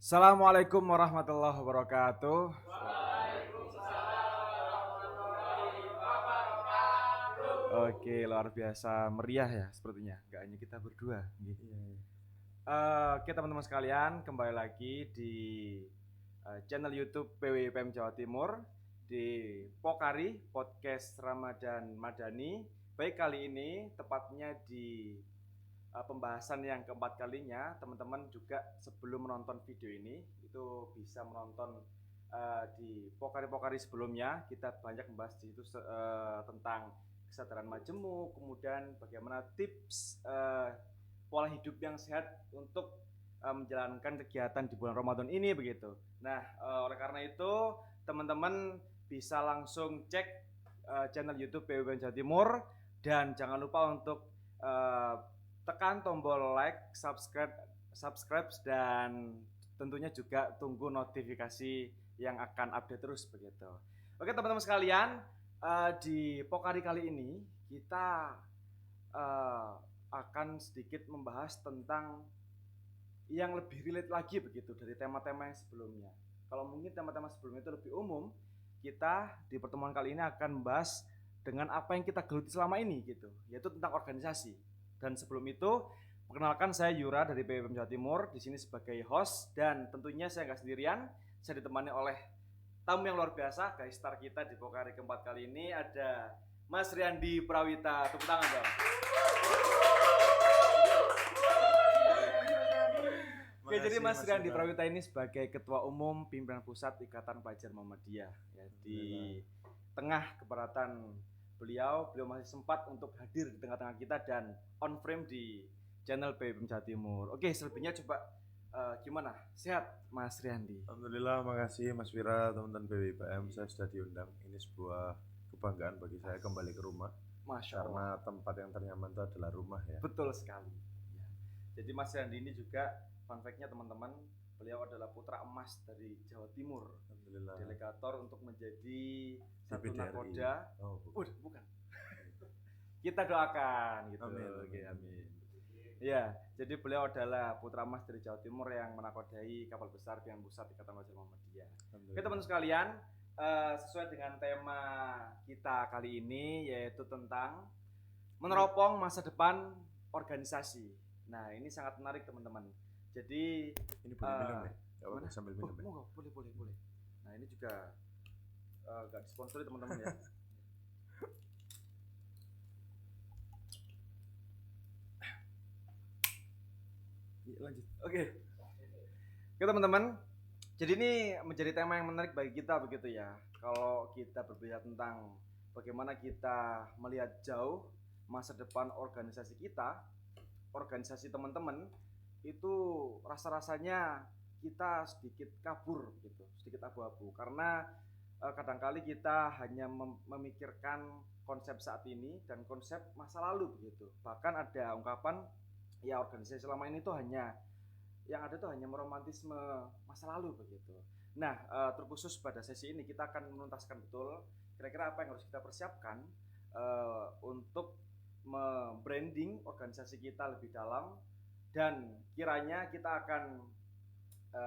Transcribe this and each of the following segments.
Assalamualaikum warahmatullahi wabarakatuh. Oke, luar biasa meriah ya sepertinya. Gak hanya kita berdua. Oke teman-teman sekalian, kembali lagi di channel YouTube PWPM Jawa Timur di Pokari Podcast Ramadan Madani. Baik, kali ini tepatnya di pembahasan yang keempat kalinya. Teman-teman juga sebelum menonton video ini itu bisa menonton di Pokari-Pokari sebelumnya. Kita banyak membahas di situ tentang kesadaran majemuk, kemudian bagaimana tips pola hidup yang sehat untuk menjalankan kegiatan di bulan Ramadan ini begitu. Nah, oleh karena itu teman-teman bisa langsung cek channel YouTube PWPM Jawa Timur dan jangan lupa untuk tekan tombol like, subscribe dan tentunya juga tunggu notifikasi yang akan update terus begitu. Oke teman-teman sekalian, di Pokari kali ini kita akan sedikit membahas tentang yang lebih relate lagi begitu dari tema-tema yang sebelumnya. Kalau mungkin tema-tema sebelumnya itu lebih umum, kita di pertemuan kali ini akan membahas dengan apa yang kita geluti selama ini gitu, yaitu tentang organisasi. Dan sebelum itu, perkenalkan saya Yura dari PWPM Jawa Timur, di sini sebagai host dan tentunya saya nggak sendirian, saya ditemani oleh tamu yang luar biasa, guys star kita di Pokari keempat kali ini ada Mas Riyandi Prawita. Tepuk tangan dong. Oke, jadi Mas Riyandi Prawita ini sebagai Ketua Umum Pimpinan Pusat Ikatan Pelajar Muhammadiyah ya, di tengah keberatan beliau masih sempat untuk hadir di tengah-tengah kita dan on frame di channel PWPM Jawa Timur. Oke, selebihnya coba gimana? Sehat Mas Riyandi? Alhamdulillah, makasih Mas Wira, teman-teman PWPM, saya sudah diundang. Ini sebuah kebanggaan bagi saya kembali ke rumah. Masya Allah. Karena tempat yang ternyaman itu adalah rumah ya. Betul sekali. Ya. Jadi Mas Riyandi ini juga fun fact-nya teman-teman, beliau adalah putra emas dari Jawa Timur. Alhamdulillah. Delegator untuk menjadi satu DPDRI. nakoda. Oh, bukan. Kita doakan gitu. Amin. Oke, amin. Ya, jadi beliau adalah putra emas dari Jawa Timur yang menakodai kapal besar Pimpinan Pusat Ikatan Pelajar Muhammadiyah. Oke teman-teman sekalian, sesuai dengan tema kita kali ini yaitu tentang meneropong masa depan organisasi. Nah, ini sangat menarik teman-teman. Jadi ini boleh minum ya? Gak apa-apa sambil minum ya? Boleh. Nah, ini juga gak disponsori teman-teman ya. Lanjut. Oke teman-teman, jadi ini menjadi tema yang menarik bagi kita begitu ya. Kalau kita berbicara tentang bagaimana kita melihat jauh masa depan organisasi kita, organisasi teman-teman, itu rasa-rasanya kita sedikit kabur gitu, sedikit abu-abu karena kadangkali kita hanya memikirkan konsep saat ini dan konsep masa lalu begitu. Bahkan ada ungkapan ya organisasi selama ini tuh hanya yang ada tuh hanya meromantisme masa lalu begitu. Nah, terkhusus pada sesi ini kita akan menuntaskan betul kira-kira apa yang harus kita persiapkan untuk membranding organisasi kita lebih dalam dan kiranya kita akan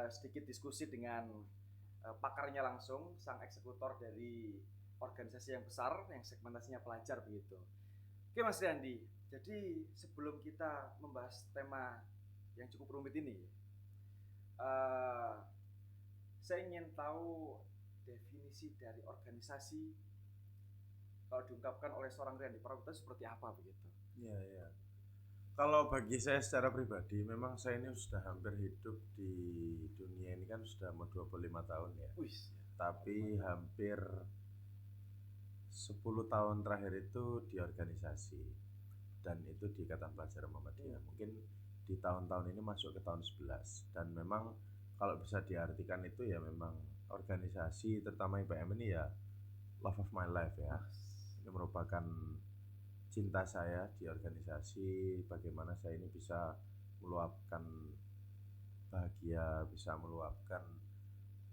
sedikit diskusi dengan pakarnya langsung, sang eksekutor dari organisasi yang besar yang segmentasinya pelajar begitu. Oke Mas Riyandi, jadi sebelum kita membahas tema yang cukup rumit ini, saya ingin tahu definisi dari organisasi kalau diungkapkan oleh seorang Riyandi Prawita seperti apa begitu? Iya. Kalau bagi saya secara pribadi, memang saya ini sudah hampir hidup di dunia ini kan sudah mau 25 tahun ya. Tapi hampir 10 tahun terakhir itu di organisasi dan itu di Ikatan Pelajar Muhammadiyah. Mungkin di tahun-tahun ini masuk ke tahun 11 dan memang kalau bisa diartikan itu ya memang organisasi terutama IPM ini ya love of my life ya. Ini merupakan cinta saya di organisasi, bagaimana saya ini bisa meluapkan bahagia, bisa meluapkan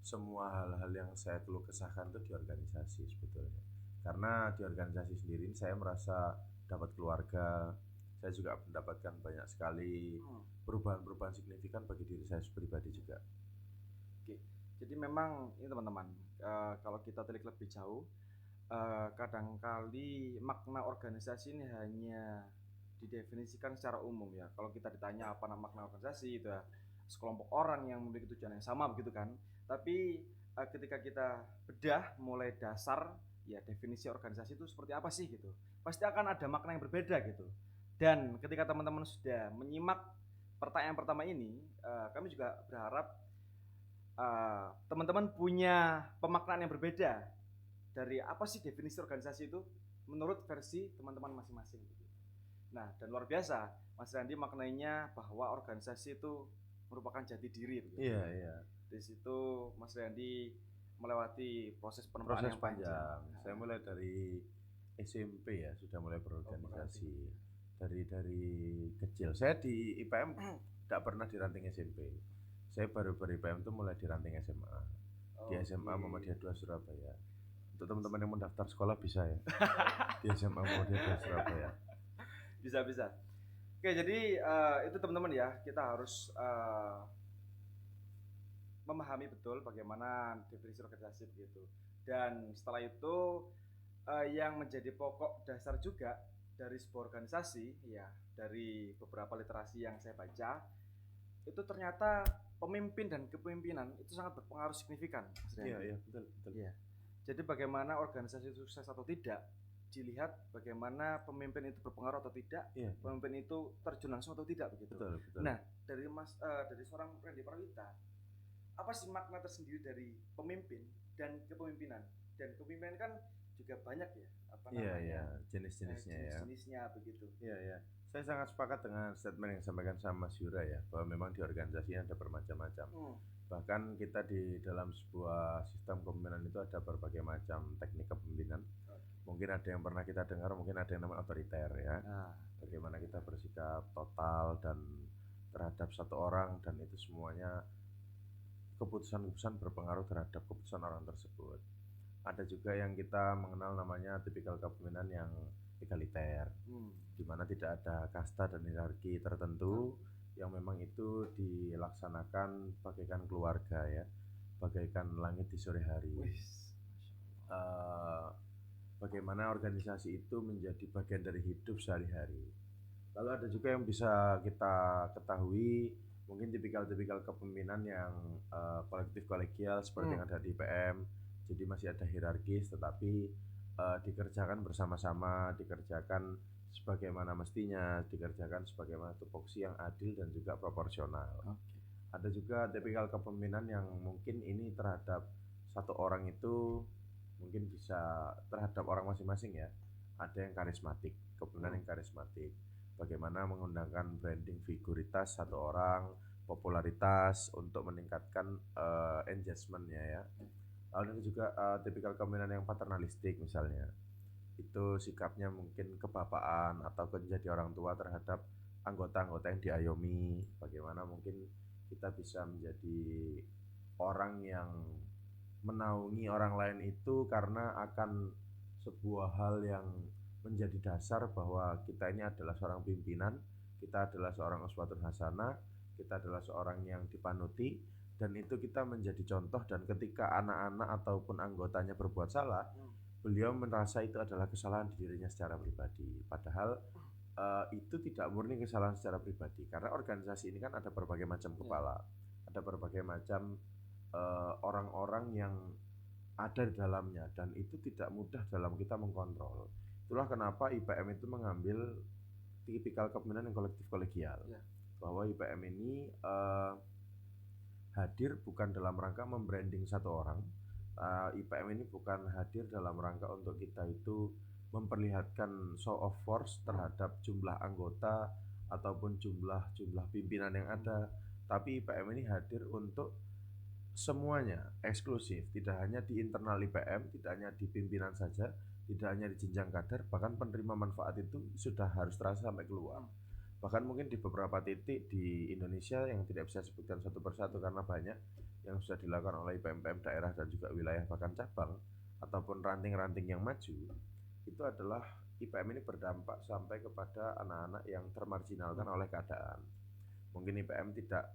semua hal-hal yang saya keluh kesahkan itu di organisasi sebetulnya. Karena di organisasi sendiri saya merasa dapat keluarga, saya juga mendapatkan banyak sekali perubahan-perubahan signifikan bagi diri saya pribadi juga. Oke, jadi memang ini teman-teman, kalau kita telik lebih jauh, kadangkali makna organisasi ini hanya didefinisikan secara umum ya. Kalau kita ditanya apa makna organisasi itu ya sekelompok orang yang memiliki tujuan yang sama begitu kan. Tapi ketika kita bedah mulai dasar ya definisi organisasi itu seperti apa sih gitu. Pasti akan ada makna yang berbeda gitu. Dan ketika teman-teman sudah menyimak pertanyaan pertama ini, kami juga berharap teman-teman punya pemaknaan yang berbeda dari apa sih definisi organisasi itu menurut versi teman-teman masing-masing. Nah, dan luar biasa, Mas Randi maknainya bahwa organisasi itu merupakan jati diri. Iya, iya. Di situ Mas Randi melewati proses penempaan yang panjang. Saya mulai dari SMP ya, sudah mulai berorganisasi. Dari kecil. Saya di IPM tidak pernah di ranting SMP. Saya baru IPM itu mulai di ranting SMA. Di SMA Muhammadiyah 2 Surabaya. Untuk teman-teman yang mau daftar sekolah bisa ya. Di SMA Muhammadiyah 2 Surabaya. Bisa. Oke, jadi itu teman-teman ya, kita harus memahami betul bagaimana definisi organisasi begitu. Dan setelah itu yang menjadi pokok dasar juga dari sebuah organisasi ya, dari beberapa literasi yang saya baca, itu ternyata pemimpin dan kepemimpinan itu sangat berpengaruh signifikan. Iya, betul. Iya. Jadi bagaimana organisasi sukses atau tidak dilihat bagaimana pemimpin itu berpengaruh atau tidak, pemimpin itu terjun langsung atau tidak begitu. Betul. Nah, dari seorang Randy Prawita, apa sih makna tersendiri dari pemimpin dan kepemimpinan? Dan kepemimpinan kan juga banyak ya, apa namanya? Iya, jenis-jenisnya jenis-jenisnya begitu. Iya. Saya sangat sepakat dengan statement yang disampaikan sama Mas Yura ya, bahwa memang di organisasi ada bermacam-macam. Bahkan kita di dalam sebuah sistem kepemimpinan itu ada berbagai macam teknik kepemimpinan. Mungkin ada yang pernah kita dengar, mungkin ada yang namanya otoriter ya. Bagaimana kita bersikap total dan terhadap satu orang, dan itu semuanya keputusan-keputusan berpengaruh terhadap keputusan orang tersebut. Ada juga yang kita mengenal namanya tipikal kepemimpinan yang egaliter, di mana tidak ada kasta dan hierarki tertentu, yang memang itu dilaksanakan bagaikan keluarga ya, bagaikan langit di sore hari. Bagaimana organisasi itu menjadi bagian dari hidup sehari-hari. Lalu ada juga yang bisa kita ketahui, mungkin tipikal kepemimpinan yang kolektif kolegial seperti yang ada di IPM. Jadi masih ada hierarkis, tetapi dikerjakan bersama-sama, dikerjakan sebagaimana mestinya, dikerjakan sebagaimana tupoksi yang adil dan juga proporsional. Ada juga tipikal kepemimpinan yang mungkin ini terhadap satu orang itu mungkin bisa terhadap orang masing-masing ya. Ada yang karismatik, kepemimpinan yang karismatik. Bagaimana mengundangkan branding figuritas satu orang, popularitas untuk meningkatkan engagementnya ya. Lalu ada juga tipikal kepemimpinan yang paternalistik misalnya. Itu sikapnya mungkin kebapaan atau menjadi orang tua terhadap anggota-anggota yang diayomi. Bagaimana mungkin kita bisa menjadi orang yang menaungi orang lain itu karena akan sebuah hal yang menjadi dasar bahwa kita ini adalah seorang pimpinan, kita adalah seorang uswatun hasanah, kita adalah seorang yang dipanuti, dan itu kita menjadi contoh. Dan ketika anak-anak ataupun anggotanya berbuat salah, beliau merasa itu adalah kesalahan di dirinya secara pribadi. Padahal itu tidak murni kesalahan secara pribadi, karena organisasi ini kan ada berbagai macam kepala, ada berbagai macam orang-orang yang ada di dalamnya, dan itu tidak mudah dalam kita mengkontrol. Itulah kenapa IPM itu mengambil tipikal kepemimpinan yang kolektif kolegial, bahwa IPM ini hadir bukan dalam rangka membranding satu orang. IPM ini bukan hadir dalam rangka untuk kita itu memperlihatkan show of force terhadap jumlah anggota ataupun jumlah pimpinan yang ada, tapi IPM ini hadir untuk semuanya, eksklusif, tidak hanya di internal IPM, tidak hanya di pimpinan saja, tidak hanya di jenjang kader, bahkan penerima manfaat itu sudah harus terasa sampai keluar. Bahkan mungkin di beberapa titik di Indonesia yang tidak bisa disebutkan satu persatu karena banyak yang sudah dilakukan oleh IPM daerah dan juga wilayah bahkan cabang ataupun ranting-ranting yang maju, itu adalah IPM ini berdampak sampai kepada anak-anak yang termarginalkan oleh keadaan. Mungkin IPM tidak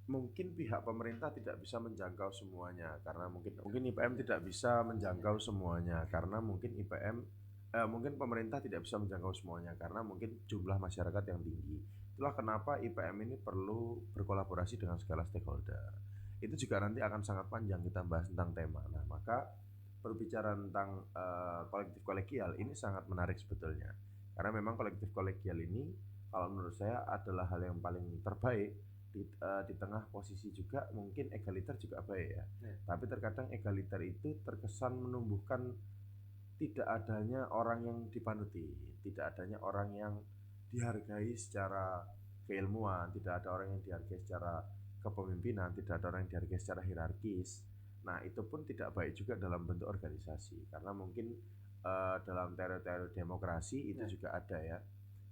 mungkin pihak pemerintah tidak bisa menjangkau semuanya karena mungkin IPM tidak bisa menjangkau semuanya karena mungkin pemerintah tidak bisa menjangkau semuanya karena mungkin jumlah masyarakat yang tinggi. Itulah kenapa IPM ini perlu berkolaborasi dengan segala stakeholder. Itu juga nanti akan sangat panjang kita bahas tentang tema. Nah, maka berbicara tentang kolektif kolegial ini sangat menarik sebetulnya. Karena memang kolektif kolegial ini kalau menurut saya adalah hal yang paling terbaik di tengah posisi juga mungkin egaliter juga baik ya. Tapi terkadang egaliter itu terkesan menumbuhkan tidak adanya orang yang dipanuti, tidak adanya orang yang dihargai secara keilmuan, tidak ada orang yang dihargai secara kepemimpinan, tidak ada orang yang dihargai secara hierarkis. Nah, itu pun tidak baik juga dalam bentuk organisasi karena mungkin dalam teori-teori demokrasi itu juga ada ya.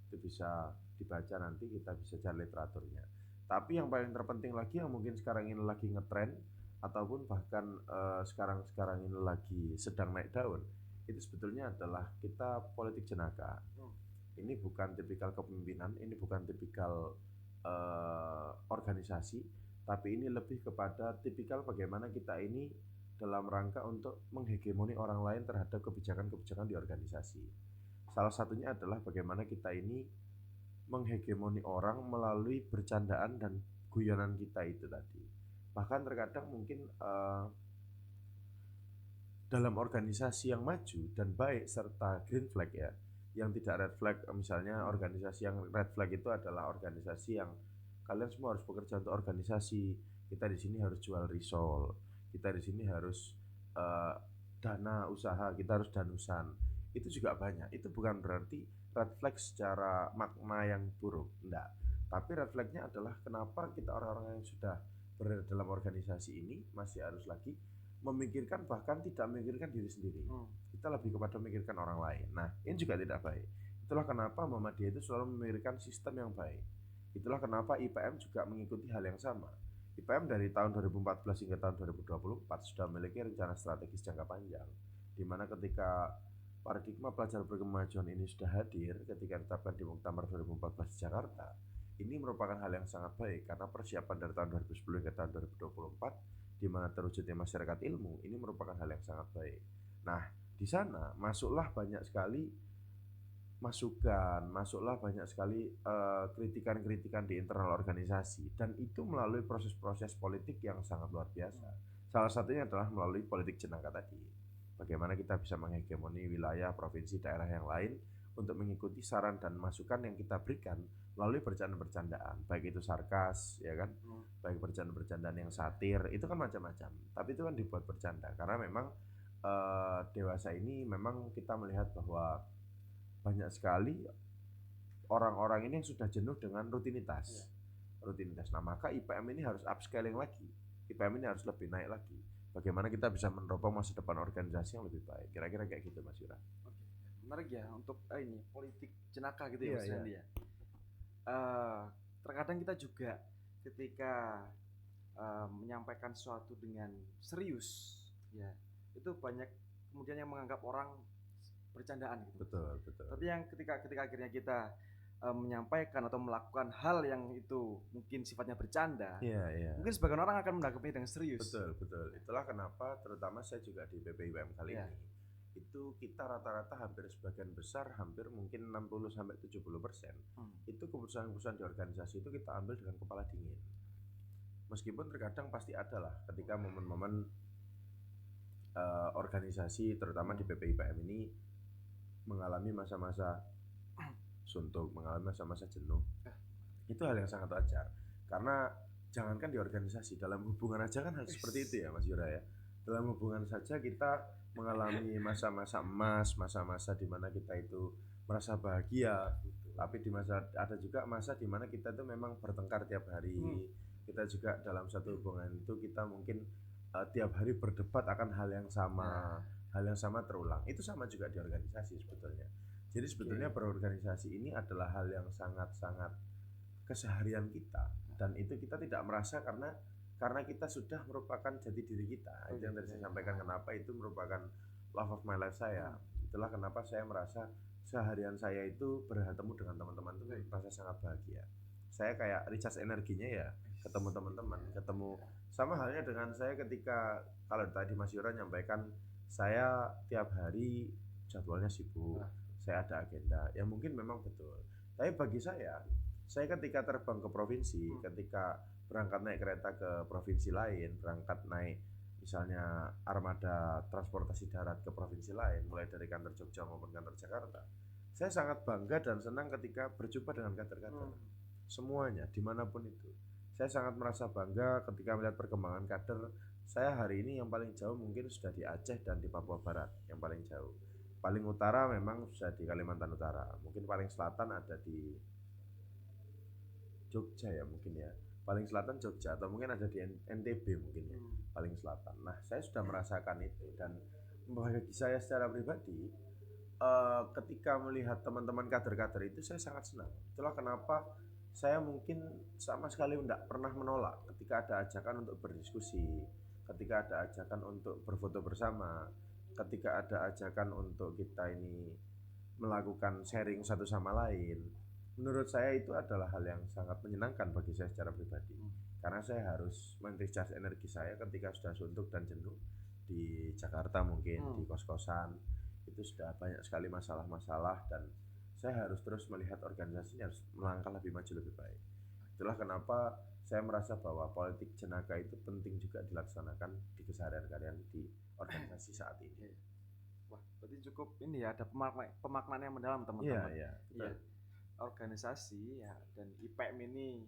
Itu bisa dibaca nanti, kita bisa cari literaturnya. Tapi yang paling terpenting lagi yang mungkin sekarang ini lagi ngetren ataupun bahkan sekarang ini lagi sedang naik daun, itu sebetulnya adalah kita politik jenaka. Ini bukan tipikal kepemimpinan, ini bukan tipikal organisasi, tapi ini lebih kepada tipikal bagaimana kita ini dalam rangka untuk menghegemoni orang lain terhadap kebijakan-kebijakan di organisasi. Salah satunya adalah bagaimana kita ini menghegemoni orang melalui bercandaan dan guyonan kita itu tadi. Bahkan terkadang mungkin dalam organisasi yang maju dan baik serta green flag ya, yang tidak red flag, misalnya organisasi yang red flag itu adalah organisasi yang kalian semua harus bekerja untuk organisasi, kita di sini harus jual risol, kita di sini harus dana usaha, kita harus danusan. Itu juga banyak. Itu bukan berarti red flag secara makna yang buruk, enggak. Tapi red flagnya adalah kenapa kita orang-orang yang sudah berada dalam organisasi ini masih harus lagi memikirkan, bahkan tidak memikirkan diri sendiri. Kita lebih kepada memikirkan orang lain. Nah, ini juga tidak baik. Itulah kenapa Muhammadiyah itu selalu memikirkan sistem yang baik. Itulah kenapa IPM juga mengikuti hal yang sama. IPM dari tahun 2014 hingga tahun 2024 sudah memiliki rencana strategis jangka panjang, di mana ketika paradigma pelajar berkemajuan ini sudah hadir ketika ditetapkan di Muktamar 2014 di Jakarta, ini merupakan hal yang sangat baik karena persiapan dari tahun 2010 hingga tahun 2024 di mana terwujudnya masyarakat ilmu ini merupakan hal yang sangat baik. Nah, di sana masuklah banyak sekali masukan, masuklah banyak sekali kritikan-kritikan di internal organisasi dan itu melalui proses-proses politik yang sangat luar biasa. Salah satunya adalah melalui politik jenaka tadi. Bagaimana kita bisa menghegemoni wilayah, provinsi, daerah yang lain untuk mengikuti saran dan masukan yang kita berikan melalui bercandaan-bercandaan, baik itu sarkas, ya kan, baik bercandaan-bercandaan yang satir, itu kan macam-macam. Tapi itu kan dibuat bercanda karena memang dewasa ini memang kita melihat bahwa banyak sekali orang-orang ini yang sudah jenuh dengan rutinitas. Rutinitas. Nah, maka IPM ini harus upscaling lagi. IPM ini harus lebih naik lagi. Bagaimana kita bisa meneropong masa depan organisasi yang lebih baik. Kira-kira kayak gitu, Mas Yura. Oke. Menarik ya untuk ini politik jenaka gitu ya, Mas Randy ya. Terkadang kita juga ketika menyampaikan sesuatu dengan serius, ya itu banyak kemudian yang menganggap orang bercandaan gitu. Betul. Tapi yang ketika akhirnya kita menyampaikan atau melakukan hal yang itu mungkin sifatnya bercanda, mungkin sebagian orang akan menanggapinya dengan serius. Betul. Itulah kenapa terutama saya juga di PPIPM kali ini itu kita rata-rata hampir sebagian besar, hampir mungkin 60-70% itu keputusan-keputusan di organisasi itu kita ambil dengan kepala dingin. Meskipun terkadang pasti ada lah ketika momen-momen organisasi terutama di PPIPM ini mengalami masa-masa suntuk, mengalami masa-masa jenuh. Itu hal yang sangat wajar. Karena jangankan di organisasi, dalam hubungan aja kan harus seperti itu ya Mas Yura ya. Dalam hubungan saja kita mengalami masa-masa emas, masa-masa di mana kita itu merasa bahagia. Tapi ada juga masa di mana kita itu memang bertengkar tiap hari. Kita juga dalam satu hubungan itu kita mungkin tiap hari berdebat akan hal yang sama. Hal yang sama terulang. Itu sama juga di organisasi sebetulnya. Jadi sebetulnya berorganisasi ini adalah hal yang sangat-sangat keseharian kita dan itu kita tidak merasa karena kita sudah merupakan jati diri kita. Itu yang tadi saya sampaikan kenapa itu merupakan love of my life saya. Itulah kenapa saya merasa seharian saya itu bertemu dengan teman-teman itu merasa sangat bahagia. saya kayak recharge energinya ya ketemu teman-teman, ketemu sama halnya dengan saya ketika kalau tadi Mas Yura nyampaikan saya tiap hari jadwalnya sibuk, saya ada agenda, ya mungkin memang betul. Tapi bagi saya ketika terbang ke provinsi, ketika berangkat naik kereta ke provinsi lain, berangkat naik misalnya armada transportasi darat ke provinsi lain, mulai dari kantor Jogja maupun kantor Jakarta, saya sangat bangga dan senang ketika berjumpa dengan kader-kader. Semuanya, dimanapun itu. Saya sangat merasa bangga ketika melihat perkembangan kader. Saya hari ini yang paling jauh mungkin sudah di Aceh dan di Papua Barat, yang paling jauh. Paling utara memang sudah di Kalimantan Utara. Mungkin paling selatan ada di Jogja ya mungkin ya. Paling selatan Jogja atau mungkin ada di NTB mungkin ya. Paling selatan. Nah, saya sudah merasakan itu dan bagi saya secara pribadi ketika melihat teman-teman kader-kader itu saya sangat senang. Itulah kenapa saya mungkin sama sekali tidak pernah menolak ketika ada ajakan untuk berdiskusi, ketika ada ajakan untuk berfoto bersama, ketika ada ajakan untuk kita ini melakukan sharing satu sama lain. Menurut saya itu adalah hal yang sangat menyenangkan bagi saya secara pribadi, karena saya harus men-recharge energi saya ketika sudah suntuk dan jenuh di Jakarta mungkin di kos-kosan itu sudah banyak sekali masalah-masalah dan saya harus terus melihat organisasinya harus melangkah lebih maju lebih baik. Itulah kenapa saya merasa bahwa politik jenaka itu penting juga dilaksanakan di keseharian di organisasi saat ini. Wah, berarti cukup ini ya, ada pemaknaan yang mendalam teman-teman. Iya, betul. Organisasi ya dan IPM ini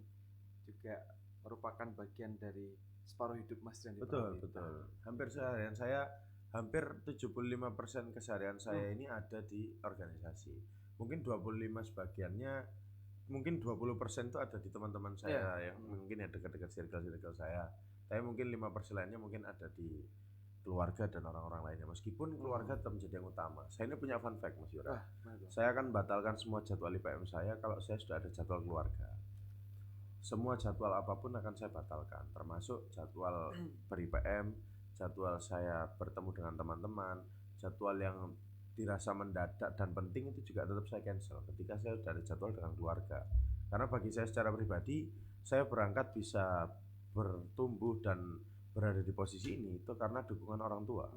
juga merupakan bagian dari separuh hidup Mas Rian. Betul. Hampir seharian saya, hampir 75% keseharian saya ini ada di organisasi. Mungkin 25 sebagiannya, mungkin 20% itu ada di teman-teman saya yang mungkin ya dekat-dekat circle saya. Tapi mungkin 5% lainnya mungkin ada di keluarga dan orang-orang lainnya. Meskipun keluarga tetap menjadi yang utama. Saya ini punya fun fact Mas Yura. Saya akan batalkan semua jadwal IPM saya kalau saya sudah ada jadwal keluarga. Semua jadwal apapun akan saya batalkan, termasuk jadwal ber-IPM, jadwal saya bertemu dengan teman-teman, jadwal yang dirasa mendadak dan penting itu juga tetap saya cancel ketika saya sudah ada jadwal dengan keluarga. Karena bagi saya secara pribadi, saya berangkat bisa bertumbuh dan berada di posisi ini itu karena dukungan orang tua.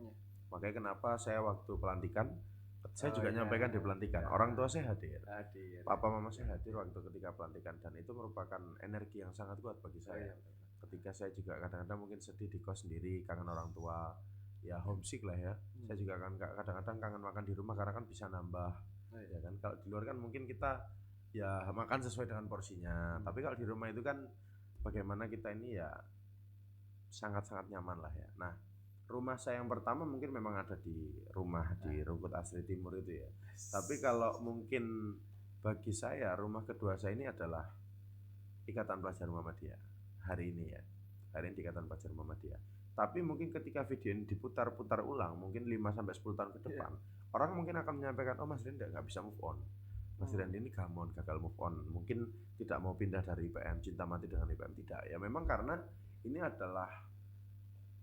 Makanya kenapa saya waktu pelantikan, saya juga nyampaikan di pelantikan, orang tua saya hadir, papa mama saya hadir waktu ketika pelantikan dan itu merupakan energi yang sangat kuat bagi saya. Ketika saya juga kadang-kadang mungkin sedih di kos sendiri, kangen orang tua, ya homesick lah ya. Saya juga kan kadang-kadang kangen makan di rumah karena kan bisa nambah, ya kan. Kalau di luar kan mungkin kita ya makan sesuai dengan porsinya, tapi kalau di rumah itu kan bagaimana kita ini ya sangat-sangat nyaman lah ya. Nah, rumah saya yang pertama mungkin memang ada di rumah di Rungkut Asri Timur itu ya. Tapi kalau mungkin bagi saya rumah kedua saya ini adalah Ikatan Pelajar Muhammadiyah hari ini ya. Hari ini di Ikatan Pelajar Muhammadiyah. Tapi mungkin ketika video ini diputar-putar ulang mungkin 5-10 tahun ke depan, orang mungkin akan menyampaikan, oh Mas Rian nggak bisa move on. Mas Rian ini gamon, gagal move on. Mungkin tidak mau pindah dari IPM, cinta mati dengan IPM, tidak. Ya memang karena ini adalah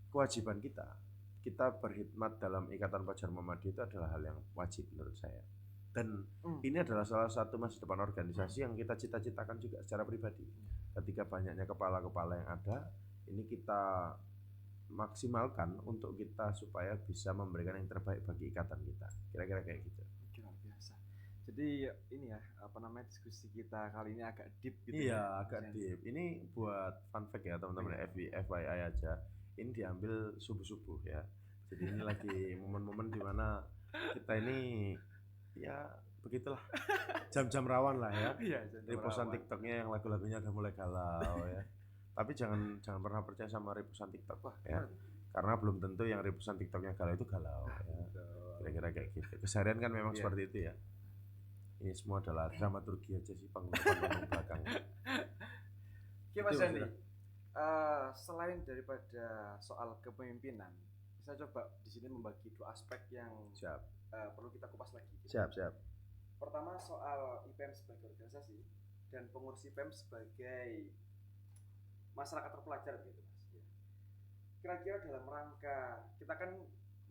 kewajiban kita. Kita berkhidmat dalam Ikatan Pelajar Muhammadiyah itu adalah hal yang wajib menurut saya. Dan ini adalah salah satu masa depan organisasi yang kita cita-citakan juga secara pribadi. Ketika banyaknya kepala-kepala yang ada, ini kita maksimalkan untuk kita supaya bisa memberikan yang terbaik bagi ikatan kita. Kira-kira kayak gitu. Luar biasa. Jadi ini ya, apa namanya, diskusi kita kali ini agak deep gitu. Iya, agak deep. Ini buat fun fact ya teman-teman, FYI aja. Ini diambil subuh-subuh ya. Jadi ini lagi momen-momen dimana kita ini ya begitulah, jam-jam rawan lah ya. Repostan TikToknya yang lagu-lagunya udah mulai galau ya. Tapi jangan pernah percaya sama repostan TikTok lah ya. Karena belum tentu yang repostan TikToknya galau itu galau ya. Kira-kira kayak gitu. Keseharian kan memang seperti itu ya. Ini semua adalah dramaturgi aja sih, panggung belakang. Oke Mas Dani, selain daripada soal kepemimpinan, saya coba di sini membagi dua aspek yang perlu kita kupas lagi. Siap. Pertama soal IPM sebagai organisasi dan pengurus IPM sebagai masyarakat terpelajar gitu Mas. Kira-kira dalam rangka kita kan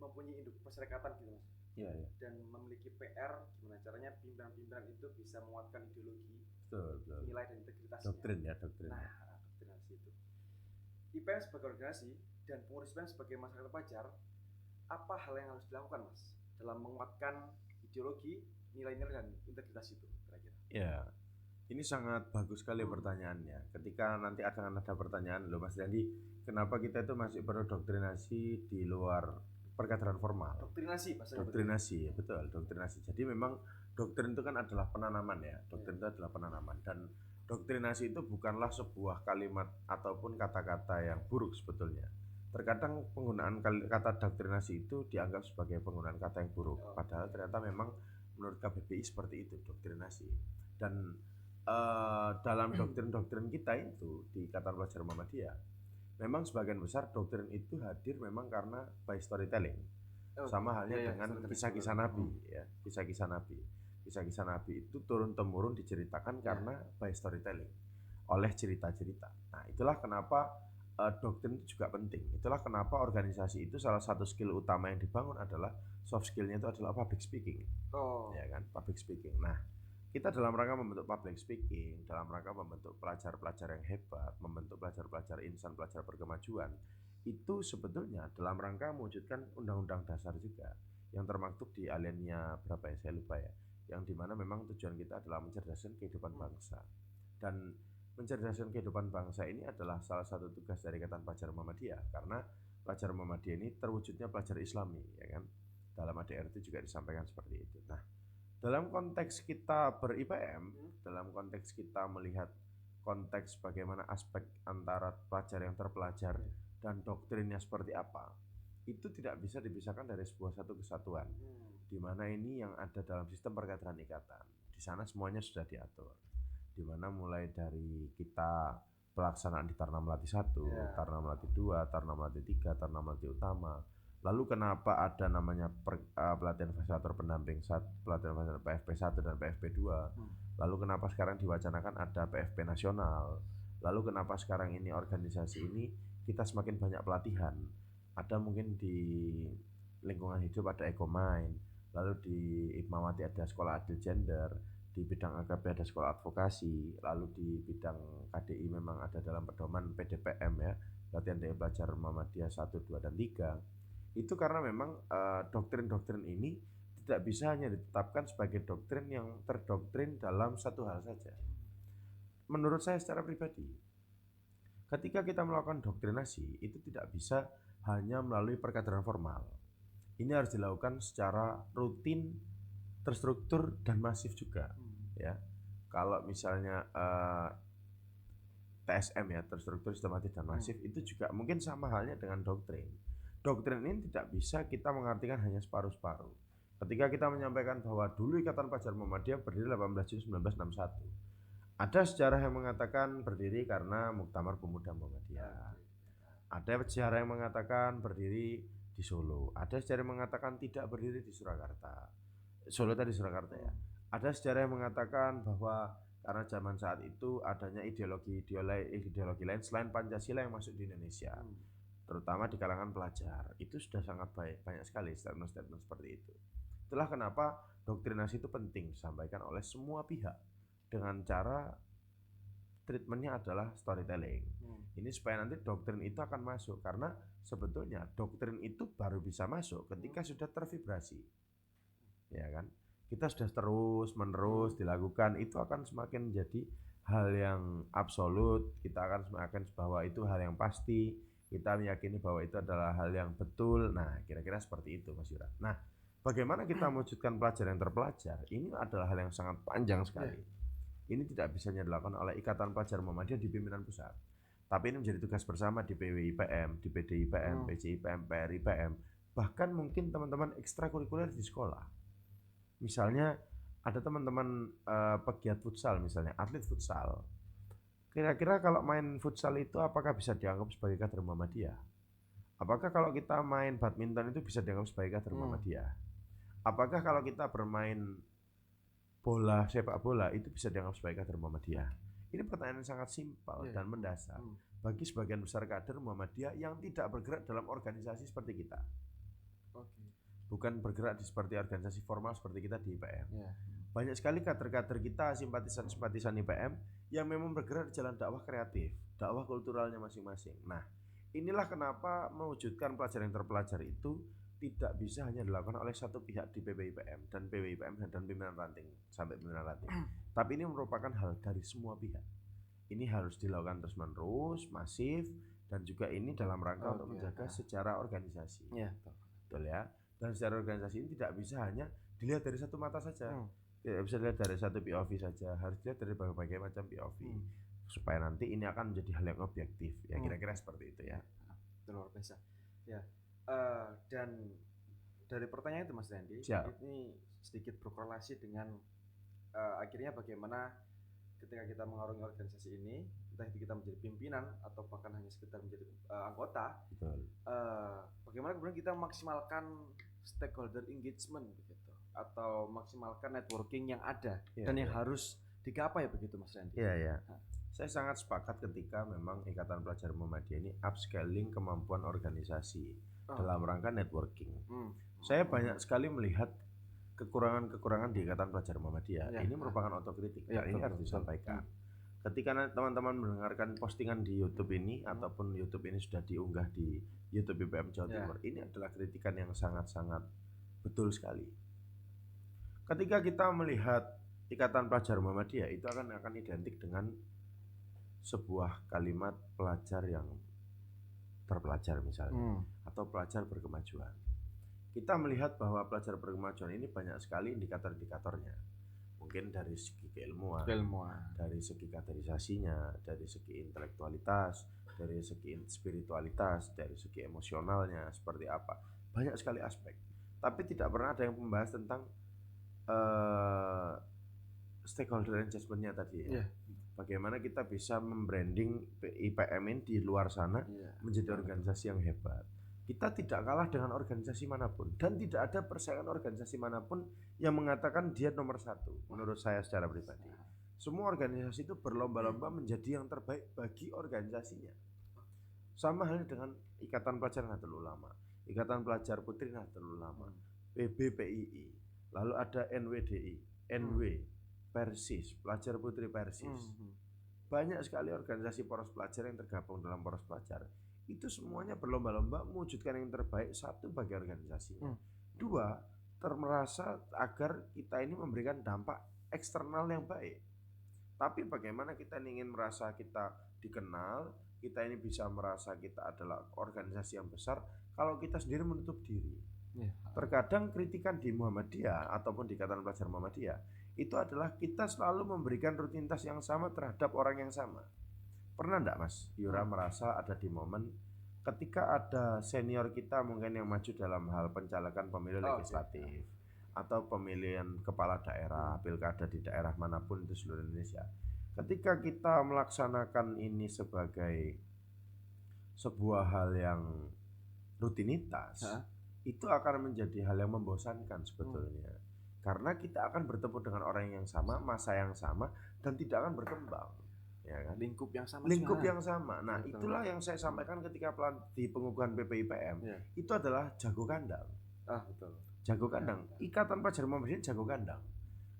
mempunyai induk perserikatan gitu Mas. Iya, iya. dan memiliki PR gimana caranya pimpinan-pimpinan itu bisa menguatkan ideologi, Betul. nilai dan integritasnya. Doktrin. Nah, doktrinasi itu. IPM sebagai organisasi dan pengurus IPM sebagai masyarakat pelajar, apa hal yang harus dilakukan, Mas, dalam menguatkan ideologi, nilai-nilai dan integritas itu kira-kira? Ya, ini sangat bagus sekali pertanyaannya. Ketika nanti akan ada pertanyaan, loh Mas Dandi, kenapa kita itu masih berdoktrinasi di luar perkaderan formal? Doktrinasi, Doktrinasi, ya betul, doktrinasi. Jadi memang doktrin itu kan adalah penanaman ya. Doktrin itu adalah penanaman, dan doktrinasi itu bukanlah sebuah kalimat ataupun kata-kata yang buruk sebetulnya. Terkadang penggunaan kata doktrinasi itu dianggap sebagai penggunaan kata yang buruk, padahal ternyata memang menurut KBBI seperti itu doktrinasi. Dan dalam doktrin-doktrin kita itu di Ikatan Pelajar Muhammadiyah, memang sebagian besar doktrin itu hadir memang karena by storytelling. Sama halnya dengan kisah-kisah Nabi ya, kisah-kisah Nabi. Kisah-kisah Nabi itu turun-temurun diceritakan karena by storytelling, oleh cerita-cerita. Nah, itulah kenapa doktrin itu juga penting. Itulah kenapa organisasi itu salah satu skill utama yang dibangun adalah soft skillnya itu adalah public speaking. Ya kan, public speaking. Nah, kita dalam rangka membentuk public speaking, dalam rangka membentuk pelajar-pelajar yang hebat, membentuk pelajar-pelajar insan, pelajar berkemajuan, itu sebetulnya dalam rangka mewujudkan undang-undang dasar juga yang termaktub di aliannya berapa ya, saya lupa ya, yang dimana memang tujuan kita adalah mencerdaskan kehidupan bangsa. Dan mencerdaskan kehidupan bangsa ini adalah salah satu tugas dari Ikatan Pelajar Muhammadiyah, karena pelajar Muhammadiyah ini terwujudnya pelajar Islami, ya kan. Dalam ADRT juga disampaikan seperti itu. Nah, dalam konteks kita ber-IPM, dalam konteks kita melihat konteks bagaimana aspek antara pelajar yang terpelajar dan doktrinnya seperti apa, itu tidak bisa dipisahkan dari sebuah satu kesatuan, di mana ini yang ada dalam sistem perkaderan ikatan. Di sana semuanya sudah diatur, di mana mulai dari kita pelaksanaan di Taruna Melati 1, Taruna Melati 2, Taruna Melati 3, Taruna Melati Utama. Lalu kenapa ada namanya pelatihan fasilitator pendamping pelatihan PFP 1 dan PFP 2? Lalu kenapa sekarang diwacanakan ada PFP nasional? Lalu kenapa sekarang ini organisasi ini kita semakin banyak pelatihan? Ada mungkin di lingkungan hidup ada Ecomind, lalu di Hikmawati ada sekolah adil gender, di bidang AKP ada sekolah advokasi, lalu di bidang KDI memang ada dalam pedoman PDPM ya, pelatihan dari pelajar Muhammadiyah 1, 2, dan 3. Itu karena memang doktrin-doktrin ini tidak bisa hanya ditetapkan sebagai doktrin yang terdoktrin dalam satu hal saja. Menurut saya secara pribadi, ketika kita melakukan doktrinasi, itu tidak bisa hanya melalui perkaderan formal. Ini harus dilakukan secara rutin, terstruktur, dan masif juga. Ya, kalau misalnya TSM ya, terstruktur, sistematis, dan masif, itu juga mungkin sama halnya dengan doktrin. Doktrin ini tidak bisa kita mengartikan hanya separuh-separuh. Ketika kita menyampaikan bahwa dulu Ikatan Pelajar Muhammadiyah berdiri 18 Juni 1961, ada sejarah yang mengatakan berdiri karena Muktamar Pemuda Muhammadiyah. Ada sejarah yang mengatakan berdiri di Solo. Ada sejarah yang mengatakan tidak berdiri di Surakarta. Solo tadi Surakarta ya. Ada sejarah yang mengatakan bahwa karena zaman saat itu adanya ideologi lain selain Pancasila yang masuk di Indonesia, terutama di kalangan pelajar. Itu sudah sangat banyak sekali statement-statement seperti itu. Itulah kenapa doktrinasi itu penting disampaikan oleh semua pihak dengan cara treatmentnya adalah storytelling. Ini supaya nanti doktrin itu akan masuk, karena sebetulnya doktrin itu baru bisa masuk ketika sudah tervibrasi, ya kan? Kita sudah terus menerus dilakukan, itu akan semakin menjadi hal yang absolut. Kita akan semakin bahwa itu hal yang pasti. Kita meyakini bahwa itu adalah hal yang betul. Nah, kira-kira seperti itu, Mas Yura. Nah, bagaimana kita mewujudkan pelajar yang terpelajar? Ini adalah hal yang sangat panjang sekali. Ini tidak bisa dilakukan oleh Ikatan Pelajar Muhammadiyah di pimpinan pusat. Tapi ini menjadi tugas bersama di PWIPM, di PDIPM, PCIPM, PRIPM, bahkan mungkin teman-teman ekstrakurikuler di sekolah. Misalnya ada teman-teman pegiat futsal, misalnya atlet futsal. Kira-kira kalau main futsal itu apakah bisa dianggap sebagai kader Muhammadiyah? Apakah kalau kita main badminton itu bisa dianggap sebagai kader Muhammadiyah? Apakah kalau kita bermain bola, sepak bola itu bisa dianggap sebagai kader Muhammadiyah? Ini pertanyaan yang sangat simpel dan mendasar bagi sebagian besar kader Muhammadiyah yang tidak bergerak dalam organisasi seperti kita. bukan bergerak di seperti organisasi formal seperti kita di IPM. Yeah. Banyak sekali kader-kader kita, simpatisan-simpatisan IPM yang memang bergerak di jalan dakwah kreatif, dakwah kulturalnya masing-masing. Nah, inilah kenapa mewujudkan pelajar yang terpelajar itu tidak bisa hanya dilakukan oleh satu pihak di PPIPM dan PWIPM dan pimpinan ranting sampai pimpinan ranting. Tapi ini merupakan hal dari semua pihak. Ini harus dilakukan terus-menerus, masif, dan juga ini dalam rangka untuk menjaga secara organisasi. Betul ya. Dan secara organisasi ini tidak bisa hanya dilihat dari satu mata saja. Tidak bisa dilihat dari satu POV saja, harus dilihat dari berbagai macam POV. Supaya nanti ini akan menjadi hal yang objektif. Ya kira-kira seperti itu ya. Luar biasa. Ya. Dan dari pertanyaan itu Mas Randy, ini sedikit berkorelasi dengan akhirnya bagaimana ketika kita mengarungi organisasi ini, entah itu kita menjadi pimpinan atau bahkan hanya sekedar menjadi anggota. Betul. Bagaimana kemudian kita maksimalkan stakeholder engagement begitu, atau maksimalkan networking yang ada dan yang harus digapai begitu Mas Randy. Iya. Saya sangat sepakat ketika memang Ikatan Pelajar Muhammadiyah ini upscaling kemampuan organisasi dalam rangka networking. Saya banyak sekali melihat kekurangan-kekurangan di Ikatan Pelajar Muhammadiyah. Ini merupakan otokritik dan ini harus disampaikan. Ketika teman-teman mendengarkan postingan di YouTube ini ataupun YouTube ini sudah diunggah di YouTube IPM Jawa Timur, ini adalah kritikan yang sangat-sangat betul sekali. Ketika kita melihat Ikatan Pelajar Muhammadiyah itu akan identik dengan sebuah kalimat pelajar yang terpelajar misalnya, atau pelajar berkemajuan. Kita melihat bahwa pelajar berkemajuan ini banyak sekali indikator-indikatornya. Mungkin dari segi keilmuan, dari segi kaderisasinya, dari segi intelektualitas, dari segi spiritualitas, dari segi emosionalnya seperti apa. Banyak sekali aspek. Tapi tidak pernah ada yang membahas tentang stakeholder engagement-nya tadi ya. Bagaimana kita bisa membranding IPM ini di luar sana menjadi organisasi yang hebat. Kita tidak kalah dengan organisasi manapun dan tidak ada persaingan organisasi manapun yang mengatakan dia nomor satu. Menurut saya secara pribadi, semua organisasi itu berlomba-lomba menjadi yang terbaik bagi organisasinya. Sama halnya dengan Ikatan Pelajar Nahdlatul Ulama, Ikatan Pelajar Putri Nahdlatul Ulama, PBPII, lalu ada NWDI, NW, Persis, Pelajar Putri Persis. Banyak sekali organisasi poros pelajar yang tergabung dalam poros pelajar. Itu semuanya berlomba-lomba mewujudkan yang terbaik, satu bagi organisasinya. Dua, merasa agar kita ini memberikan dampak eksternal yang baik. Tapi bagaimana kita ingin merasa kita dikenal, kita ini bisa merasa kita adalah organisasi yang besar kalau kita sendiri menutup diri. Terkadang kritikan di Muhammadiyah ataupun di Ikatan Pelajar Muhammadiyah itu adalah kita selalu memberikan rutinitas yang sama terhadap orang yang sama. Pernah enggak Mas Yura merasa ada di momen ketika ada senior kita mungkin yang maju dalam hal pencalekan pemilu legislatif atau pemilihan kepala daerah, pilkada di daerah manapun di seluruh Indonesia. Ketika kita melaksanakan ini sebagai sebuah hal yang rutinitas, itu akan menjadi hal yang membosankan sebetulnya. Karena kita akan bertemu dengan orang yang sama, masa yang sama, dan tidak akan berkembang, ya kan? Lingkup yang sama. Yang sama. Nah, itulah yang saya sampaikan ketika di pengukuhan PPIPM. Itu adalah jago kandang. Betul. Jago kandang. Ikatan Pelajar Muhammadiyah jago kandang.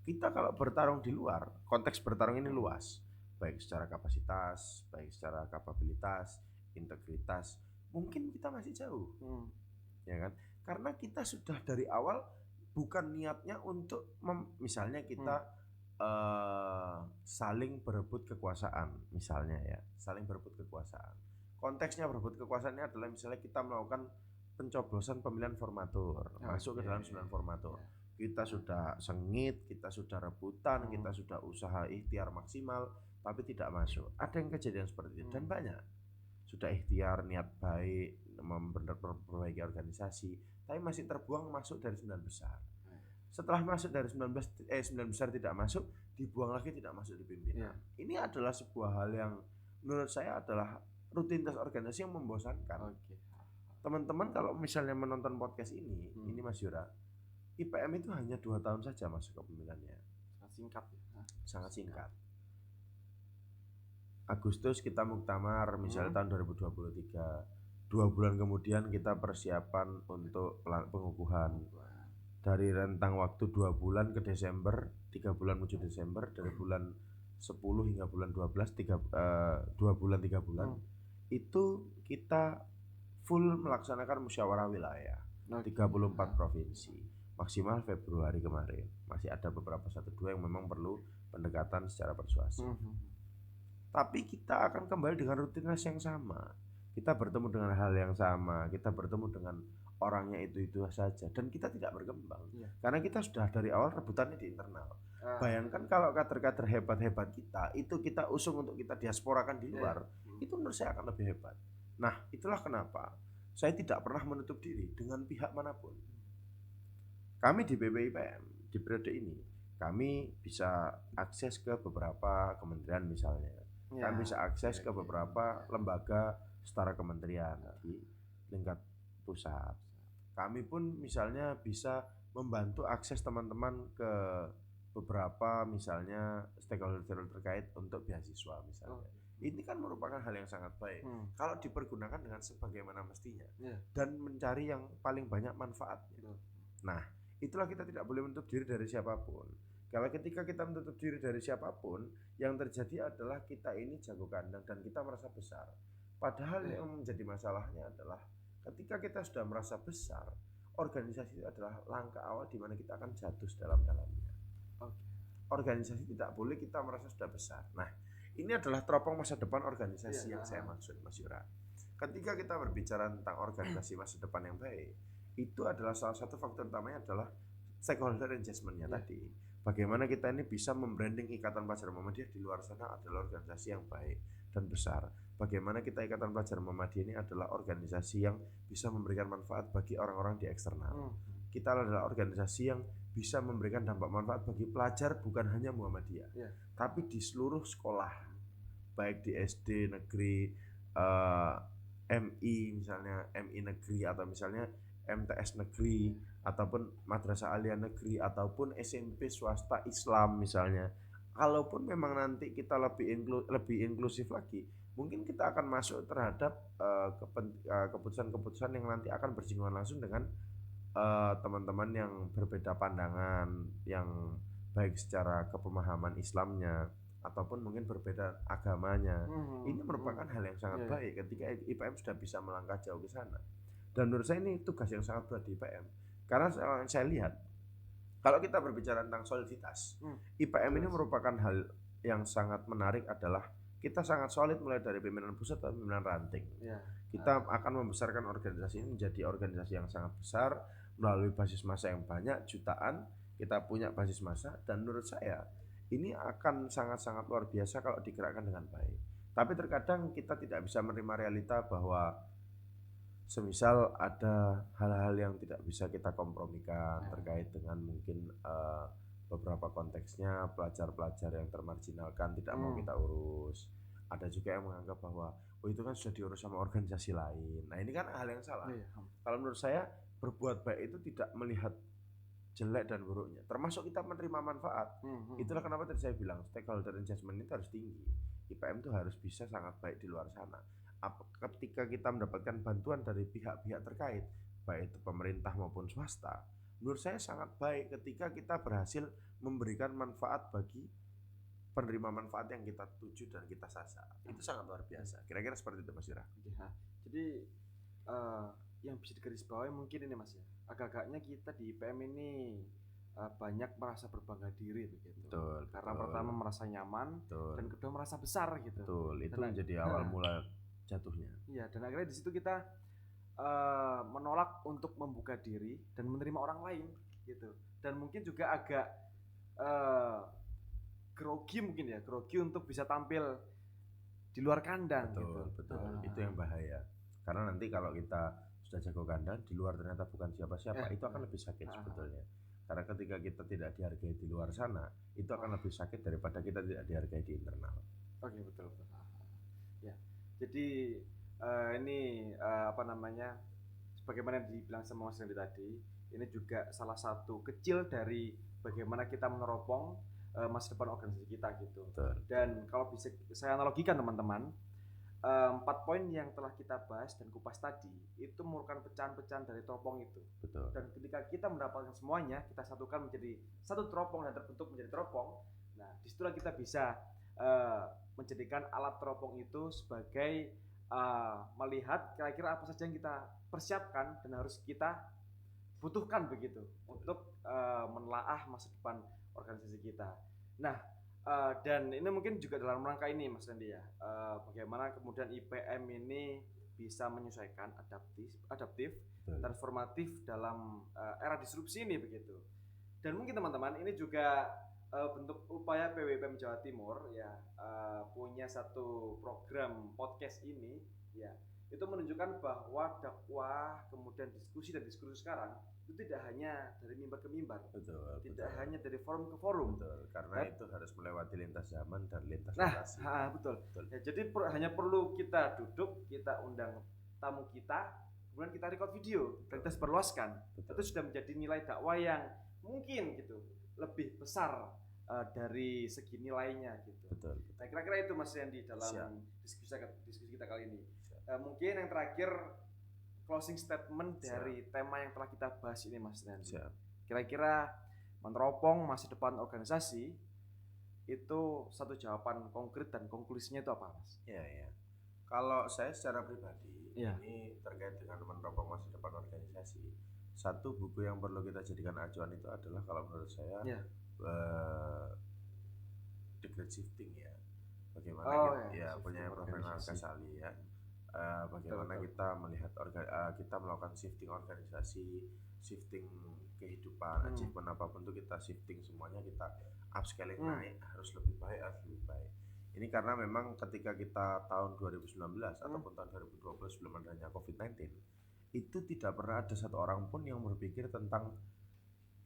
Kita kalau bertarung di luar, konteks bertarung ini luas, baik secara kapasitas, baik secara kapabilitas, integritas, mungkin kita masih jauh, ya kan? Karena kita sudah dari awal bukan niatnya untuk misalnya kita saling berebut kekuasaan, misalnya ya, saling berebut kekuasaan. Konteksnya berebut kekuasaan ini adalah misalnya kita melakukan pencoblosan pemilihan formatur, masuk ke dalam 9 formatur. Kita sudah sengit, kita sudah rebutan, kita sudah usaha ikhtiar maksimal, tapi tidak masuk. Ada yang kejadian seperti itu dan banyak. Sudah ikhtiar, niat baik, memperbaiki organisasi, tapi masih terbuang masuk dari 9 besar. Setelah masuk dari 9 besar tidak masuk, dibuang lagi tidak masuk di pimpinan. Ini adalah sebuah hal yang menurut saya adalah rutinitas organisasi yang membosankan. Teman-teman kalau misalnya menonton podcast ini Mas Yura, IPM itu hanya 2 tahun saja masuk ke pemilihannya. Sangat singkat ya. Sangat singkat. Agustus kita muktamar misalnya tahun 2023. 2 bulan kemudian kita persiapan untuk pengukuhan. Dari rentang waktu 2 bulan ke Desember, 3 bulan menuju Desember, dari bulan 10 hingga bulan 12, 2 bulan 3 bulan, itu kita full melaksanakan musyawarah wilayah 34 provinsi. Maksimal Februari kemarin. Masih ada beberapa 1-2 yang memang perlu pendekatan secara persuasif. Tapi kita akan kembali dengan rutinitas yang sama. Kita bertemu dengan hal yang sama, kita bertemu dengan orangnya itu saja, dan kita tidak berkembang. Karena kita sudah dari awal rebutannya di internal. Bayangkan kalau kader-kader hebat-hebat kita itu kita usung untuk kita diasporakan di luar, itu menurut saya akan lebih hebat. Nah, itulah kenapa saya tidak pernah menutup diri dengan pihak manapun. Kami di BPIPM di periode ini, kami bisa akses ke beberapa kementerian misalnya. Kami bisa akses ke beberapa lembaga setara kementerian di tingkat pusat. Kami pun misalnya bisa membantu akses teman-teman ke beberapa misalnya stakeholder terkait untuk beasiswa misalnya. Ini kan merupakan hal yang sangat baik kalau dipergunakan dengan sebagaimana mestinya dan mencari yang paling banyak manfaatnya. Nah, itulah kita tidak boleh menutup diri dari siapapun. Kalau ketika kita menutup diri dari siapapun, yang terjadi adalah kita ini jago kandang dan kita merasa besar. Padahal yang menjadi masalahnya adalah ketika kita sudah merasa besar, organisasi itu adalah langkah awal di mana kita akan jatuh dalam-dalamnya. Organisasi tidak boleh kita merasa sudah besar. Nah, ini adalah teropong masa depan organisasi yang saya maksud, Mas Yura. Ketika kita berbicara tentang organisasi masa depan yang baik, itu adalah salah satu faktor utamanya adalah stakeholder engagement-nya tadi. Bagaimana kita ini bisa membranding Ikatan Pelajar Muhammadiyah di luar sana adalah organisasi yang baik dan besar. Bagaimana kita Ikatan Pelajar Muhammadiyah ini adalah organisasi yang bisa memberikan manfaat bagi orang-orang di eksternal. Kita adalah organisasi yang bisa memberikan dampak manfaat bagi pelajar bukan hanya Muhammadiyah, tapi di seluruh sekolah, baik di SD negeri, MI misalnya, MI negeri atau misalnya MTS negeri ataupun madrasah aliyah negeri ataupun SMP swasta Islam misalnya. Kalaupun memang nanti kita lebih inklusif lagi, mungkin kita akan masuk terhadap keputusan-keputusan yang nanti akan bersinggungan langsung dengan teman-teman yang berbeda pandangan, yang baik secara kepemahaman Islamnya ataupun mungkin berbeda agamanya. Ini merupakan hal yang sangat baik ketika IPM sudah bisa melangkah jauh ke sana. Dan menurut saya ini tugas yang sangat berat di IPM. Karena saya lihat kalau kita berbicara tentang soliditas, IPM ini merupakan hal yang sangat menarik adalah kita sangat solid mulai dari pimpinan pusat dan pimpinan ranting. Kita akan membesarkan organisasi ini menjadi organisasi yang sangat besar melalui basis massa yang banyak, jutaan. Kita punya basis massa dan menurut saya ini akan sangat-sangat luar biasa kalau digerakkan dengan baik. Tapi terkadang kita tidak bisa menerima realita bahwa semisal ada hal-hal yang tidak bisa kita kompromikan terkait dengan mungkin beberapa konteksnya pelajar-pelajar yang termarginalkan tidak mau kita urus. Ada juga yang menganggap bahwa itu kan sudah diurus sama organisasi lain. Nah, ini kan hal yang salah. Kalau menurut saya berbuat baik itu tidak melihat jelek dan buruknya, termasuk kita menerima manfaat. Itulah kenapa tadi saya bilang stakeholder engagement itu harus tinggi. IPM itu harus bisa sangat baik di luar sana. Ketika kita mendapatkan bantuan dari pihak-pihak terkait, baik itu pemerintah maupun swasta, menurut saya sangat baik ketika kita berhasil memberikan manfaat bagi penerima manfaat yang kita tuju dan kita sasar. Itu sangat luar biasa. Kira-kira seperti itu, Mas Ira. Jadi yang bisa digarisbawahi mungkin ini, Mas ya, agak-agaknya kita di IPM ini banyak merasa berbangga diri begitu. Karena pertama merasa nyaman, dan kedua merasa besar gitu. Itu menjadi awal mula jatuhnya. Iya, dan akhirnya di situ kita menolak untuk membuka diri dan menerima orang lain gitu. Dan mungkin juga agak grogi untuk bisa tampil di luar kandang. Betul. Itu yang bahaya. Karena nanti kalau kita sudah jago kandang di luar ternyata bukan siapa-siapa, itu akan lebih sakit sebetulnya. Karena ketika kita tidak dihargai di luar sana, itu akan lebih sakit daripada kita tidak dihargai di internal. Oke, betul. Ya. Jadi ini sebagaimana dibilang sama Mas Randy tadi, ini juga salah satu kecil dari bagaimana kita meneropong masa depan organisasi kita gitu. Dan kalau bisa saya analogikan teman-teman, 4 poin yang telah kita bahas dan kupas tadi itu merupakan pecahan-pecahan dari teropong itu. Betul. Dan ketika kita mendapatkan semuanya, kita satukan menjadi satu teropong dan terbentuk menjadi teropong. Nah, disitulah kita bisa menjadikan alat teropong itu sebagai melihat kira-kira apa saja yang kita persiapkan dan harus kita butuhkan begitu untuk menelaah masa depan organisasi kita. Nah, dan ini mungkin juga dalam rangka ini Mas Randy ya, bagaimana kemudian IPM ini bisa menyesuaikan, adaptif, transformatif dalam era disrupsi ini begitu. Dan mungkin teman-teman ini juga bentuk upaya PWPM Jawa Timur ya, punya satu program podcast ini ya, itu menunjukkan bahwa dakwah kemudian diskusi dan diskursus sekarang itu tidak hanya dari mimbar ke mimbar, tidak hanya dari forum ke forum, karena itu harus melewati lintas zaman dan lintas lokasi. Betul. Ya, jadi hanya perlu kita duduk, kita undang tamu kita, kemudian kita record video dan kita sebarluaskan. Itu sudah menjadi nilai dakwah yang mungkin gitu lebih besar dari segi nilainya gitu. Betul. Nah, kira-kira itu Mas Randy dalam diskusi kita kali ini. Mungkin yang terakhir closing statement dari tema yang telah kita bahas ini Mas Randy. Kira-kira meneropong masa depan organisasi itu satu jawaban konkret dan konklusinya itu apa Mas? Iya. Kalau saya secara pribadi ini terkait dengan meneropong masa depan organisasi, satu buku yang perlu kita jadikan acuan itu adalah kalau menurut saya The Great Shifting ya. Bagaimana punya Profesor Ghazali ya. Bagaimana kita melihat kita melakukan shifting organisasi, shifting kehidupan, achievement apapun itu kita shifting semuanya, kita upscaling naik, harus lebih baik. Ini karena memang ketika kita tahun 2019 ataupun tahun 2020 sebelum adanya COVID-19 itu tidak pernah ada satu orang pun yang berpikir tentang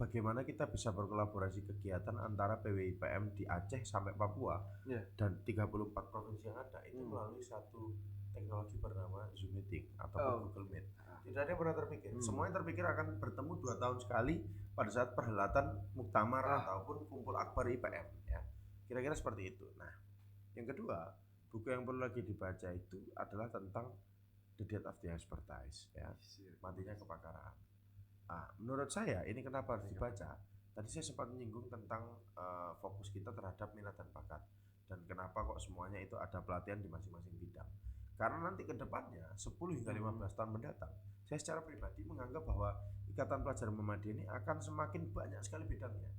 bagaimana kita bisa berkolaborasi kegiatan antara PWIPM di Aceh sampai Papua dan 34 provinsi yang ada itu melalui satu teknologi bernama Zoom Meeting atau Google Meet. Tidak ada yang pernah terpikir. Semuanya terpikir akan bertemu 2 tahun sekali pada saat perhelatan muktamar ataupun kumpul akbar IPM ya. Kira-kira seperti itu. Nah, yang kedua, buku yang perlu lagi dibaca itu adalah tentang The Death of the Expertise ya. Matinya kepakaran. Menurut saya ini kenapa harus dibaca? Tadi saya sempat menyinggung tentang fokus kita terhadap minat dan bakat dan kenapa kok semuanya itu ada pelatihan di masing-masing bidang. Karena nanti ke depannya 10 hingga 15 tahun mendatang, saya secara pribadi menganggap bahwa Ikatan Pelajar Muhammadiyah ini akan semakin banyak sekali bidangnya.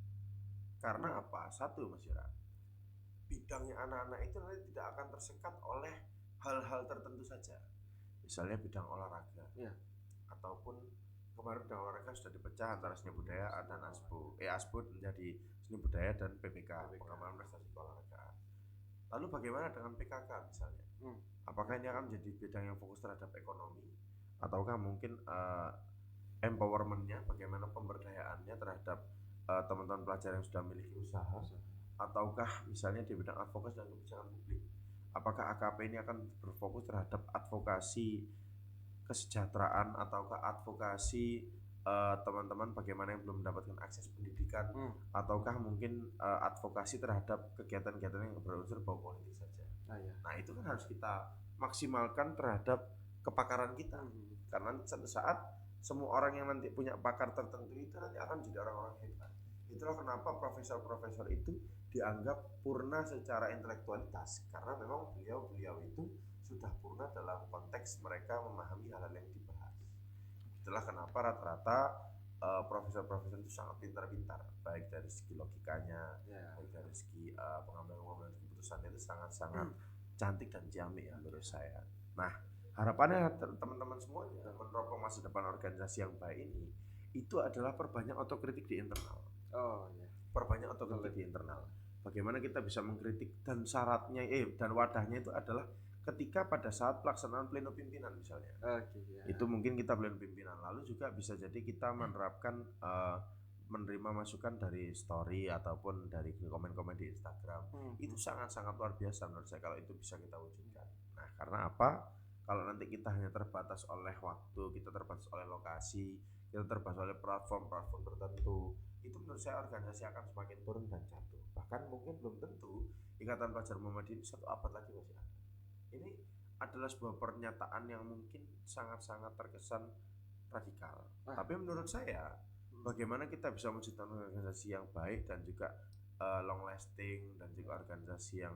Karena apa? Satu Mas Yura, bidangnya anak-anak itu nanti tidak akan tersekat oleh hal-hal tertentu saja. Misalnya bidang olahraga ataupun kemarin bidang olahraga sudah dipecah antara seni budaya dan ASBUD menjadi seni budaya dan PPK, pengembangan prestasi olahraga. Lalu bagaimana dengan PKK misalnya? Apakah ini akan menjadi bidang yang fokus terhadap ekonomi ataukah mungkin empowermentnya, bagaimana pemberdayaannya terhadap teman-teman pelajar yang sudah memiliki usaha, ataukah misalnya di bidang advokasi dan kebijakan publik? Apakah AKP ini akan berfokus terhadap advokasi kesejahteraan ataukah advokasi teman-teman bagaimana yang belum mendapatkan akses pendidikan, ataukah mungkin advokasi terhadap kegiatan-kegiatan yang berunsur bau politik saja. Nah itu kan harus kita maksimalkan terhadap kepakaran kita, karena suatu saat semua orang yang nanti punya pakar tertentu itu nanti akan jadi orang-orang hebat. Itulah kenapa profesor-profesor itu dianggap purna secara intelektualitas, karena memang beliau itu sudah purna dalam konteks mereka memahami hal-hal yang dibahas. Itulah kenapa rata-rata profesor-profesor itu sangat pintar-pintar, baik dari segi logikanya, baik dari segi pengambilan keputusan itu sangat-sangat cantik dan ciamik ya menurut saya. Nah, harapannya teman-teman semuanya meneropong masa depan organisasi yang baik ini itu adalah perbanyak otokritik di internal. Perbanyak otokritik di internal. Bagaimana kita bisa mengkritik, dan syaratnya dan wadahnya itu adalah ketika pada saat pelaksanaan pleno pimpinan misalnya. Itu mungkin kita pleno pimpinan. Lalu juga bisa jadi kita menerapkan menerima masukan dari story ataupun dari komen-komen di Instagram. Itu sangat-sangat luar biasa menurut saya kalau itu bisa kita wujudkan. Nah, karena apa? Kalau nanti kita hanya terbatas oleh waktu, kita terbatas oleh lokasi, kita terbatas oleh platform-platform tertentu, itu menurut saya organisasi akan semakin turun dan jatuh. Bahkan mungkin belum tentu Ikatan Pelajar Muhammadiyah ini 1 abad lagi masih ada. Ini adalah sebuah pernyataan yang mungkin sangat-sangat terkesan radikal. Tapi menurut saya, bagaimana kita bisa menciptakan organisasi yang baik dan juga long lasting dan juga organisasi yang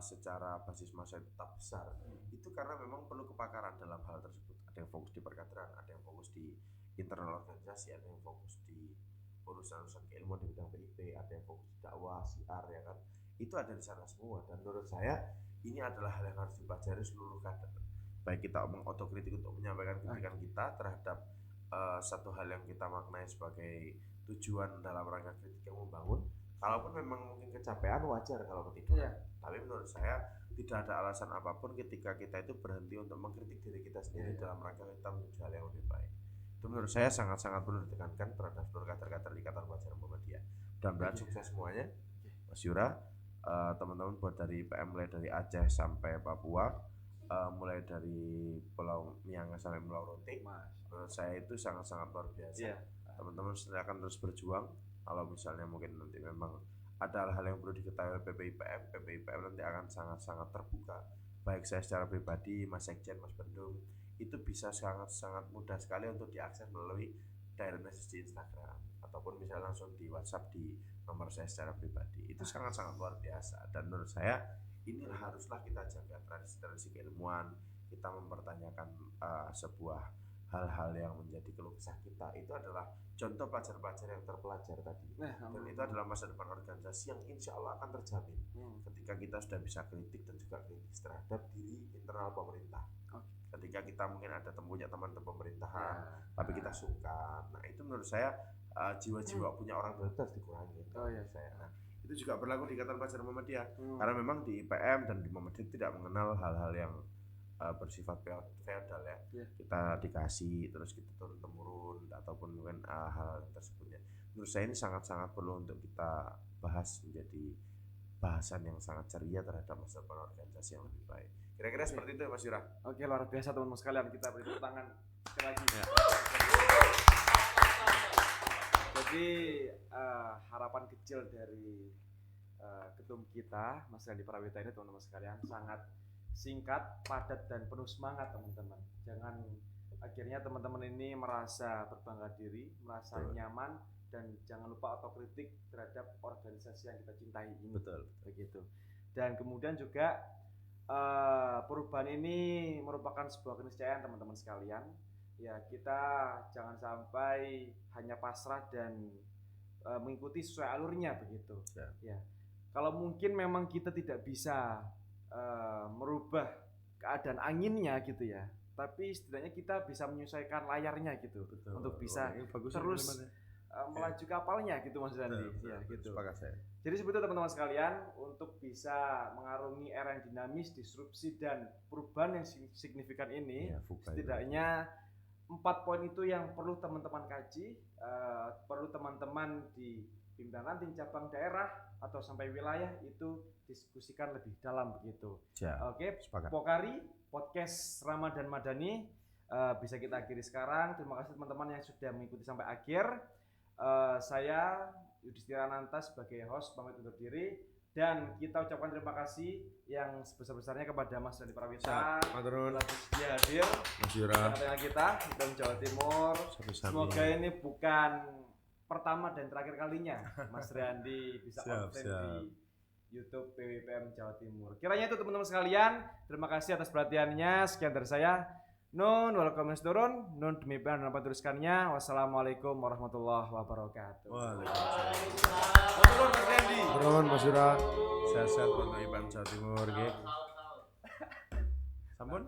secara basis massa tetap besar, itu karena memang perlu kepakaran dalam hal tersebut. Ada yang fokus di perkantoran, ada yang fokus di internal organisasi, ada yang fokus di urusan-urusan keilmuan di bidang PIP, ada yang fokus di dakwah, siar, ya kan. Itu ada di sana semua, dan menurut saya ini adalah hal yang harus dipelajari seluruh kader. Baik kita mengotokritik untuk menyampaikan kritikan kita terhadap satu hal yang kita maknai sebagai tujuan dalam rangka kritik yang membangun. Kalaupun memang mungkin kecapean, wajar kalau ketiduran. Tapi menurut saya tidak ada alasan apapun ketika kita itu berhenti untuk mengkritik diri kita sendiri dalam rangka kita menuju hal yang lebih baik. Itu menurut saya sangat-sangat perlu ditekankan terhadap seluruh kader-kader Ikatan Pelajar Muhammadiyah. Mudah-mudahan sukses semuanya, Mas Yura. Teman-teman buat dari PM mulai dari Aceh sampai Papua, mulai dari Pulau Miangas sampai Pulau Rote, menurut saya itu sangat-sangat luar biasa. Teman-teman silakan terus berjuang. Kalau misalnya mungkin nanti memang ada hal-hal yang perlu diketahui PPIPM nanti akan sangat-sangat terbuka. Baik saya secara pribadi, Mas Sekjen, Mas Bendung, itu bisa sangat-sangat mudah sekali untuk diakses melalui direct message di Instagram ataupun misalnya langsung di WhatsApp di nomor saya secara pribadi. Itu sangat-sangat luar biasa, dan menurut saya ini haruslah kita jaga tradisi-tradisi keilmuan. Kita mempertanyakan sebuah hal-hal yang menjadi keluh kesah kita, itu adalah contoh pelajar-pelajar yang terpelajar tadi. Dan itu adalah masa depan organisasi yang insya Allah akan terjamin ketika kita sudah bisa kritik dan juga kritis terhadap diri internal pemerintah. Ketika kita mungkin ada punya teman pemerintahan, tapi kita sungkan. Nah itu menurut saya jiwa-jiwa punya orang tua harus dikurangi. Saya. Nah itu juga berlaku di Ikatan Pelajar Muhammadiyah, karena memang di IPM dan di Muhammadiyah tidak mengenal hal-hal yang bersifat feodal ya. Kita dikasih terus kita turun temurun ataupun mungkin hal tersebutnya. Menurut saya ini sangat-sangat perlu untuk kita bahas menjadi bahasan yang sangat ceria terhadap masa depan organisasi yang lebih baik. Kira-kira seperti itu ya Mas Yura. Oke, luar biasa teman-teman sekalian, kita beri tepuk tangan sekali lagi. Jadi harapan kecil dari ketum kita Mas Randy Prawita ini teman-teman sekalian sangat singkat, padat, dan penuh semangat teman-teman. Jangan akhirnya teman-teman ini merasa berbangga diri, merasa nyaman, dan jangan lupa otokritik terhadap organisasi yang kita cintai ini. Begitu. Dan kemudian juga perubahan ini merupakan sebuah keniscayaan teman-teman sekalian. Ya, kita jangan sampai hanya pasrah dan mengikuti sesuai alurnya begitu. Ya. Kalau mungkin memang kita tidak bisa merubah keadaan anginnya gitu ya, tapi setidaknya kita bisa menyesuaikan layarnya gitu. Untuk bisa terus melaju kapalnya gitu Mas Randy. Ya, gitu. Jadi sebetulnya teman-teman sekalian, untuk bisa mengarungi era yang dinamis, disrupsi, dan perubahan yang signifikan ini, setidaknya 4 poin itu yang perlu teman-teman kaji, perlu teman-teman di pimpinan ranting cabang daerah atau sampai wilayah itu diskusikan lebih dalam begitu. Oke, Pokari podcast Ramadan Madani bisa kita akhiri sekarang. Terima kasih teman-teman yang sudah mengikuti sampai akhir. Saya Yudhistira Ananta sebagai host pamit undur diri, dan kita ucapkan terima kasih yang sebesar-besarnya kepada Mas Randy Prawita telah hadir Mas Yura kita di Jawa Timur. Semoga ini bukan pertama dan terakhir kalinya Mas Randy bisa konten di YouTube PWPM Jawa Timur. Kiranya itu teman-teman sekalian, terima kasih atas perhatiannya. Sekian dari saya. Nun welcome turun, nun demikian dan teruskannya. Wassalamualaikum warahmatullahi wabarakatuh. Waalaikumsalam. Mas Randy. Turun Mas Yura. Sehat-sehat buat IPM Jawa Timur. Sampun.